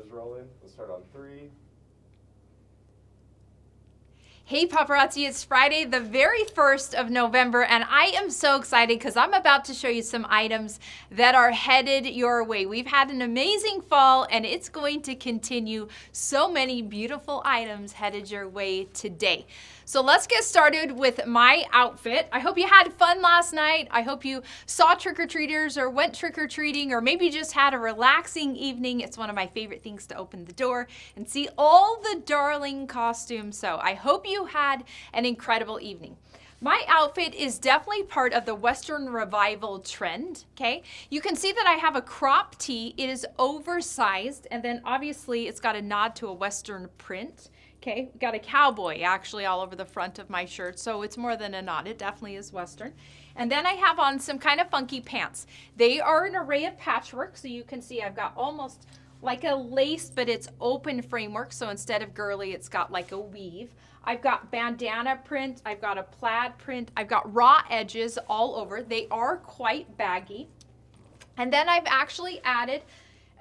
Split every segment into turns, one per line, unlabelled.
cameras rolling. Let's start on 3.
Hey paparazzi, it's Friday, the very 1st of November, and I am so excited because I'm about to show you some items that are headed your way. We've had an amazing fall and it's going to continue. So many beautiful items headed your way today. So let's get started with my outfit. I hope you had fun last night. I hope you saw trick-or-treaters or went trick-or-treating or maybe just had a relaxing evening. It's one of my favorite things to open the door and see all the darling costumes. So I hope you had an incredible evening. My outfit is definitely part of the Western revival trend, okay? You can see that I have a crop tee. It is oversized, and then obviously it's got a nod to a Western print. Okay, got a cowboy actually all over the front of my shirt, so it's more than a knot. It definitely is Western. And then I have on some kind of funky pants. They are an array of patchwork, so you can see I've got almost like a lace, but it's open framework, so instead of girly, it's got like a weave. I've got bandana print, I've got a plaid print, I've got raw edges all over. They are quite baggy. And then I've actually added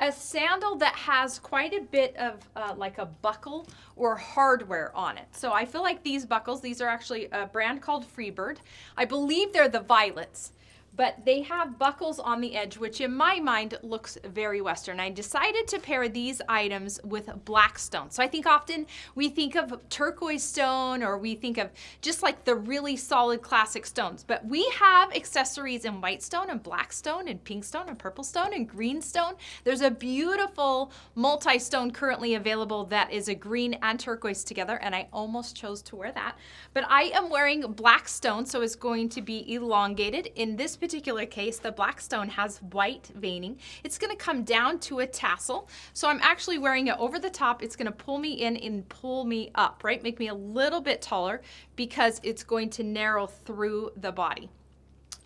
a sandal that has quite a bit of like a buckle or hardware on it. So I feel like these buckles, these are actually a brand called Freebird. I believe they're the violets, but they have buckles on the edge, which in my mind looks very Western. I decided to pair these items with black stone. So I think often we think of turquoise stone or we think of just like the really solid classic stones, but we have accessories in white stone and black stone and pink stone and purple stone and green stone. There's a beautiful multi-stone currently available that is a green and turquoise together, and I almost chose to wear that. But I am wearing black stone, so it's going to be elongated. In this particular case, the black stone has white veining. It's going to come down to a tassel. So I'm actually wearing it over the top. It's going to pull me in and pull me up, right? Make me a little bit taller because it's going to narrow through the body.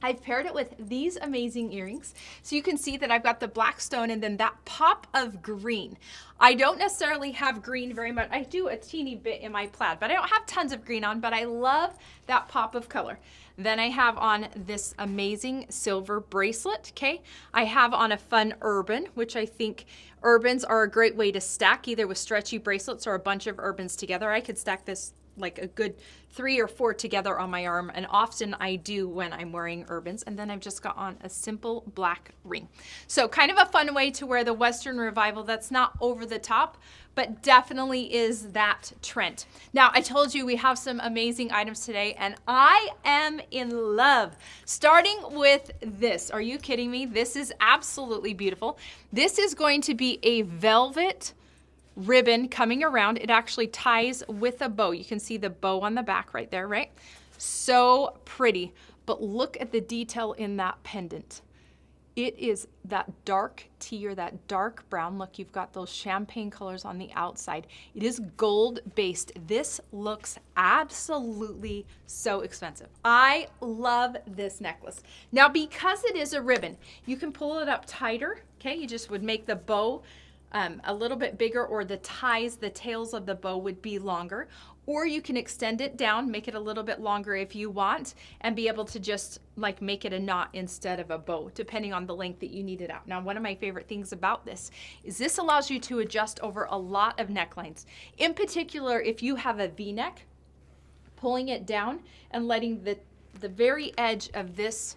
I've paired it with these amazing earrings. So you can see that I've got the black stone and then that pop of green. I don't necessarily have green very much. I do a teeny bit in my plaid, but I don't have tons of green on, but I love that pop of color. Then I have on this amazing silver bracelet, okay? I have on a fun urban, which I think urbans are a great way to stack either with stretchy bracelets or a bunch of urbans together. I could stack this like a good 3 or 4 together on my arm, and often I do when I'm wearing urbans. And then I've just got on a simple black ring. So kind of a fun way to wear the Western revival that's not over the top, but definitely is that trend. Now, I told you we have some amazing items today, and I am in love. Starting with this. Are you kidding me? This is absolutely beautiful. This is going to be a velvet ribbon coming around. It actually ties with a bow. You can see the bow on the back right there, right? So pretty, but look at the detail in that pendant. It is that dark tea or that dark brown. Look, you've got those champagne colors on the outside. It is gold based. This looks absolutely so expensive. I love this necklace. Now, because it is a ribbon, you can pull it up tighter, okay? You just would make the bow a little bit bigger, or the ties, the tails of the bow would be longer, or you can extend it down, make it a little bit longer if you want, and be able to just like make it a knot instead of a bow, depending on the length that you need it out. Now, one of my favorite things about this is this allows you to adjust over a lot of necklines. In particular, if you have a V-neck, pulling it down and letting the very edge of this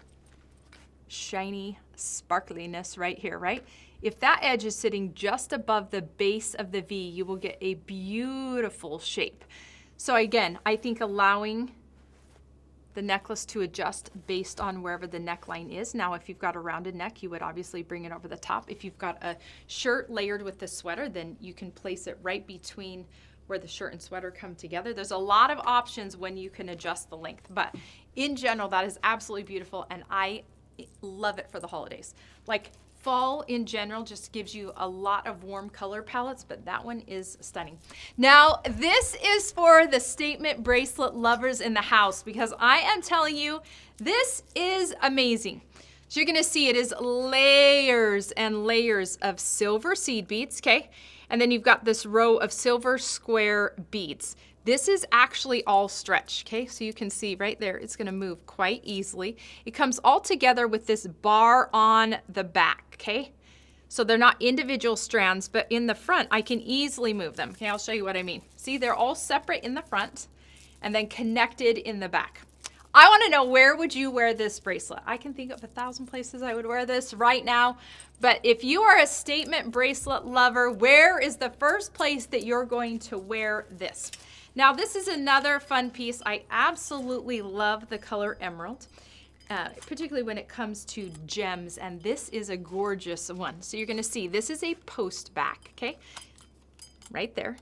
shiny sparkliness right here, right? If that edge is sitting just above the base of the V, you will get a beautiful shape. So again, I think allowing the necklace to adjust based on wherever the neckline is. Now, if you've got a rounded neck, you would obviously bring it over the top. If you've got a shirt layered with the sweater, then you can place it right between where the shirt and sweater come together. There's a lot of options when you can adjust the length, but in general, that is absolutely beautiful, and I love it for the holidays. Like, fall in general just gives you a lot of warm color palettes, but that one is stunning. Now, this is for the statement bracelet lovers in the house, because I am telling you, this is amazing. So you're gonna see it is layers and layers of silver seed beads, okay? And then you've got this row of silver square beads. This is actually all stretch, okay? So you can see right there, it's gonna move quite easily. It comes all together with this bar on the back, okay? So they're not individual strands, but in the front, I can easily move them. Okay, I'll show you what I mean. See, they're all separate in the front and then connected in the back. I want to know, where would you wear this bracelet? I can think of 1,000 places I would wear this right now. But if you are a statement bracelet lover, where is the first place that you're going to wear this? Now, this is another fun piece. I absolutely love the color emerald, particularly when it comes to gems. And this is a gorgeous one. So you're going to see this is a post back, okay? Right there.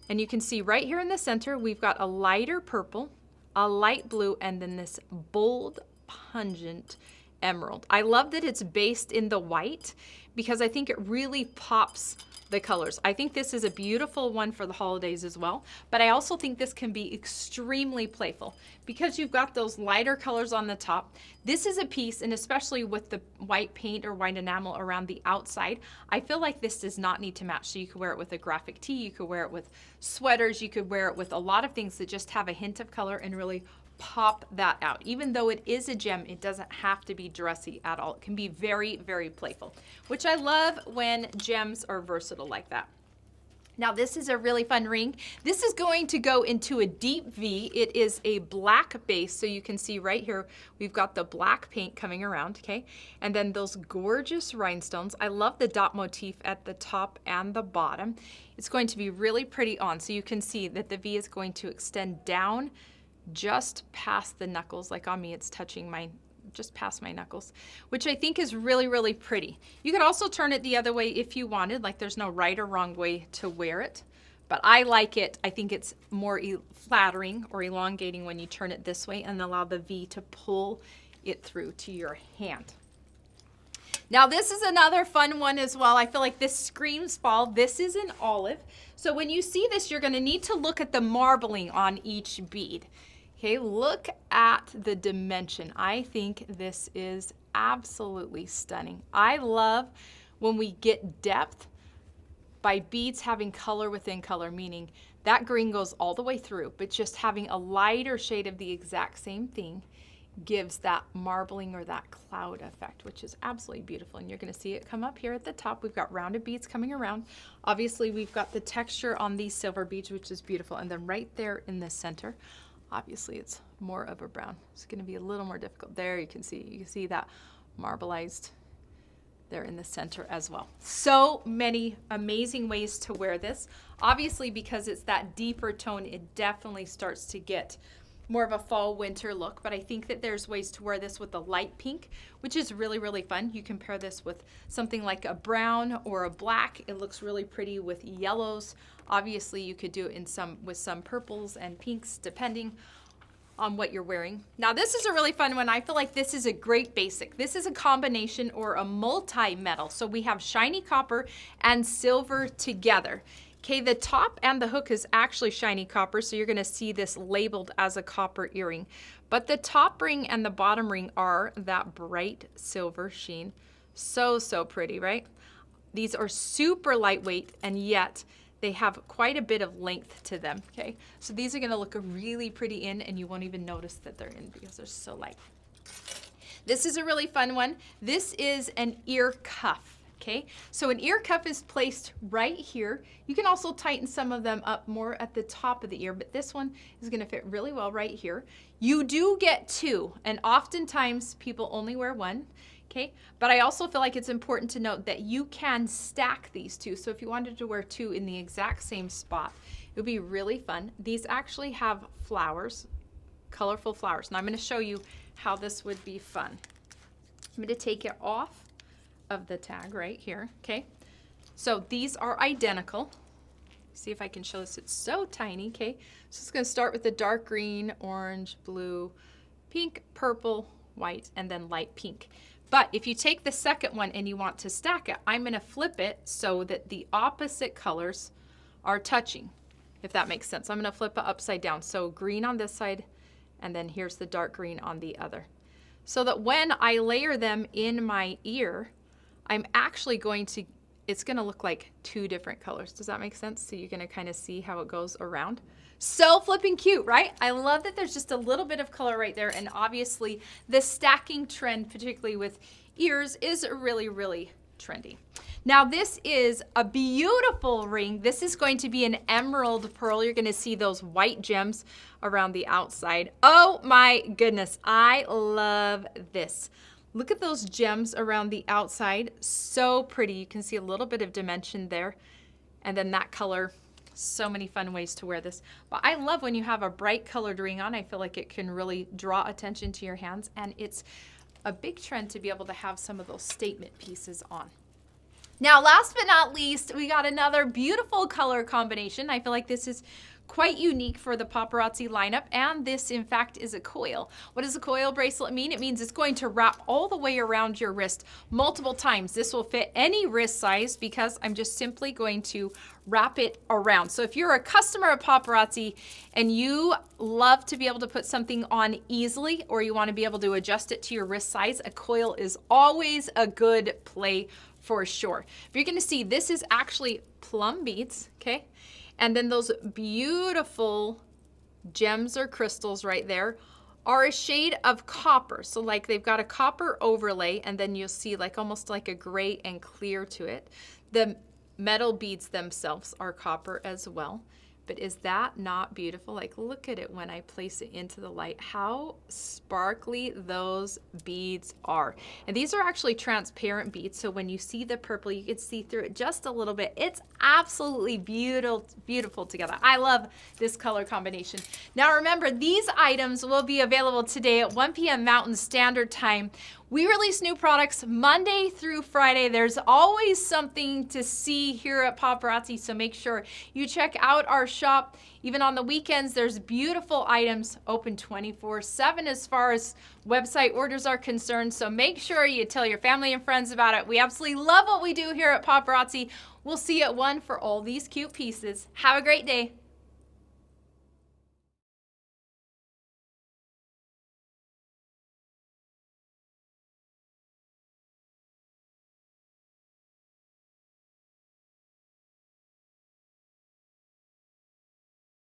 And you can see right here in the center, we've got a lighter purple, a light blue, and then this bold, pungent emerald. I love that it's based in the white because I think it really pops the colors. I think this is a beautiful one for the holidays as well, but I also think this can be extremely playful because you've got those lighter colors on the top. This is a piece, and especially with the white paint or white enamel around the outside, I feel like this does not need to match. So you could wear it with a graphic tee, you could wear it with sweaters, you could wear it with a lot of things that just have a hint of color and really pop that out. Even though it is a gem, it doesn't have to be dressy at all. It can be very, very playful, which I love when gems are versatile like that. Now, this is a really fun ring. This is going to go into a deep V. It is a black base, so you can see right here, we've got the black paint coming around, okay? And then those gorgeous rhinestones. I love the dot motif at the top and the bottom. It's going to be really pretty on, so you can see that the V is going to extend down just past the knuckles. Like on me, it's touching just past my knuckles, which I think is really, really pretty. You could also turn it the other way if you wanted. Like, there's no right or wrong way to wear it, but I like it. I think it's more flattering or elongating when you turn it this way and allow the V to pull it through to your hand. Now, this is another fun one as well. I feel like this screams fall. This is an olive. So when you see this, you're going to need to look at the marbling on each bead. Okay, look at the dimension. I think this is absolutely stunning. I love when we get depth by beads having color within color, meaning that green goes all the way through, but just having a lighter shade of the exact same thing gives that marbling or that cloud effect, which is absolutely beautiful. And you're going to see it come up here at the top. We've got rounded beads coming around. Obviously, we've got the texture on these silver beads, which is beautiful. And then right there in the center, obviously it's more of a brown. It's going to be a little more difficult. There you can see that marbleized there in the center as well. So many amazing ways to wear this. Obviously, because it's that deeper tone, it definitely starts to get more of a fall winter look, but I think that there's ways to wear this with a light pink, which is really, really fun. You can pair this with something like a brown or a black. It looks really pretty with yellows. Obviously, you could do it with some purples and pinks, depending on what you're wearing. Now, this is a really fun one. I feel like this is a great basic. This is a combination or a multi-metal. So we have shiny copper and silver together. Okay, the top and the hook is actually shiny copper, so you're going to see this labeled as a copper earring. But the top ring and the bottom ring are that bright silver sheen. So, so pretty, right? These are super lightweight, and yet they have quite a bit of length to them, okay? So these are going to look really pretty in, and you won't even notice that they're in because they're so light. This is a really fun one. This is an ear cuff. Okay, so an ear cuff is placed right here. You can also tighten some of them up more at the top of the ear, but this one is going to fit really well right here. You do get two, and oftentimes people only wear one. Okay, but I also feel like it's important to note that you can stack these two. So if you wanted to wear two in the exact same spot, it would be really fun. These actually have flowers, colorful flowers. And I'm going to show you how this would be fun. I'm going to take it off of the tag right here, okay? So these are identical. See if I can show this, it's so tiny, okay? So it's gonna start with the dark green, orange, blue, pink, purple, white, and then light pink. But if you take the second one and you want to stack it, I'm gonna flip it so that the opposite colors are touching, if that makes sense. I'm gonna flip it upside down. So green on this side, and then here's the dark green on the other. So that when I layer them in my ear, I'm actually it's gonna look like two different colors. Does that make sense? So you're gonna kind of see how it goes around. So flipping cute, right? I love that there's just a little bit of color right there. And obviously the stacking trend, particularly with ears, is really, really trendy. Now this is a beautiful ring. This is going to be an emerald pearl. You're gonna see those white gems around the outside. Oh my goodness, I love this. Look at those gems around the outside. So pretty. You can see a little bit of dimension there. And then that color, so many fun ways to wear this. But I love when you have a bright colored ring on. I feel like it can really draw attention to your hands. And it's a big trend to be able to have some of those statement pieces on. Now, last but not least, we got another beautiful color combination. I feel like this is quite unique for the Paparazzi lineup, and this, in fact, is a coil. What does a coil bracelet mean? It means it's going to wrap all the way around your wrist multiple times. This will fit any wrist size because I'm just simply going to wrap it around. So if you're a customer of Paparazzi and you love to be able to put something on easily, or you want to be able to adjust it to your wrist size, a coil is always a good play for sure. If you're gonna see, this is actually plum beads, okay? And then those beautiful gems or crystals right there are a shade of copper. So like they've got a copper overlay, and then you'll see like almost like a gray and clear to it. The metal beads themselves are copper as well. But is that not beautiful? Like, look at it when I place it into the light, how sparkly those beads are. And these are actually transparent beads, so when you see the purple, you can see through it just a little bit. It's absolutely beautiful, beautiful together. I love this color combination. Now remember, these items will be available today at 1 p.m. Mountain Standard Time. We release new products Monday through Friday. There's always something to see here at Paparazzi, so make sure you check out our shop. Even on the weekends, there's beautiful items open 24/7 as far as website orders are concerned, so make sure you tell your family and friends about it. We absolutely love what we do here at Paparazzi. We'll see you at 1 for all these cute pieces. Have a great day.